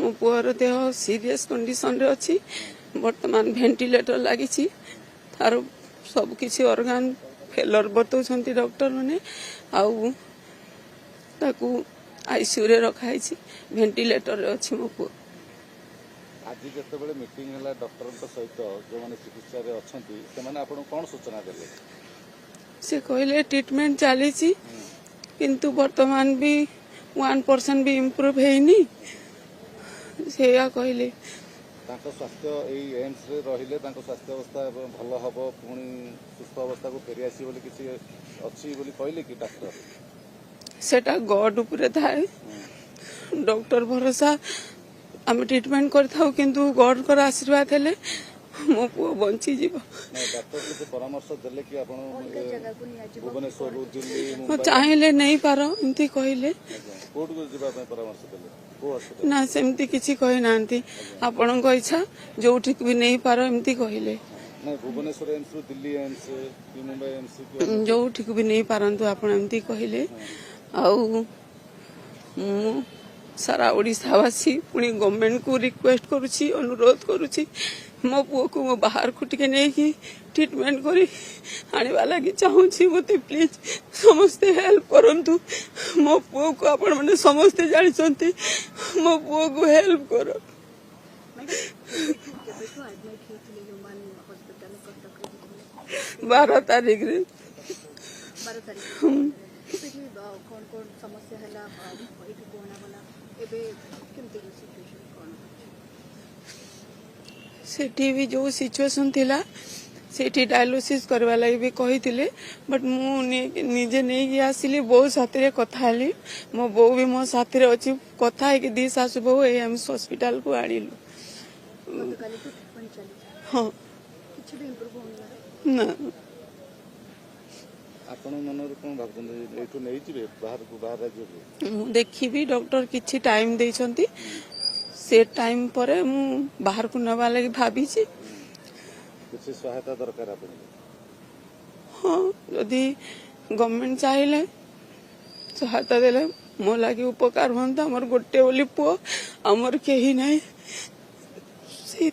मो पुअर देह serious condition रे अछि वर्तमान वेंटिलेटर लागि तार सब किसी ऑर्गन फेलर बतौछंती डॉक्टर माने आउ ताकू आईसीयू रे रखाई वेंटिलेटर रे अछि मो पुआ। आज जिते मीटिंग है डॉक्टर सहित जो मैंने चिकित्सा रे अछंती से माने आपन कोन सूचना देले से कहले ट्रीटमेंट चली किंतु वर्तमान भी 1% भी इम्प्रूव हैनी से या कहले स्वास्थ्य एम्स रे रहिले स्वास्थ्य अवस्था भल हम पुणी सुस्थ अवस्था को फेरी आसी बोली किसी अच्छी बोली कहले कि डॉक्टर सेटा गॉड उपरे थाए डॉक्टर भरोसा आम ट्रीटमेंट करथाउ किंतु गॉड कर आशीर्वाद हेले मो पुओ बंची जीव। डॉक्टर के परामर्श देले कि आपण भुवनेश्वर दिल्ली चाहिले नहीं पारो एमती कहले कोर्ट को जीवा परामर्श देले ना सेमती किछि कहि नांती आपन को इच्छा जोठी भी नहीं पारो एमती कहले नहीं भुवनेश्वर एम्स दिल्ली एम्स कि मुंबई एम्स जोठी भी नहीं पारंतु आपन एमती कहले आउ सारा ओडिशावासी पुणी गवर्नमेंट को रिक्वेस्ट करुछि अनुरोध करुछि मो पुओ को मो बाहर को टिके नहीं कि ट्रीटमेंट करी आने लगी चाहूँगी मत प्लीज समस्ते हेल्प करंतु मो पुओ को आपण मैंने समस्ते जानते मो पुओ को हेल्प करो। 12 तारीख रे सेठी भी जो सिचुएशन थिला सेठी डायलिसिस करवा लगी भी कही बट मु निजे नहीं आसिली बो साथी कथा हेली मो बो भी मो साथी अच्छी कथा है दी सासु बो एम्स हॉस्पिटल को आणिलु हाँ ना आपण मनर कोन भाबछन एठु नै जिवे बाहर राज्य को देखिबी डॉक्टर किछि टाइम देछंती से टाइम पर मु बाहर को नवा लगी भाभी किसी सहायता दरकार आपन हाँ यदि गवर्नमेंट चाहिए सहायता देले मो लगी उपकार होता मोर गोटे बोली पुओ आमर केही नहीं से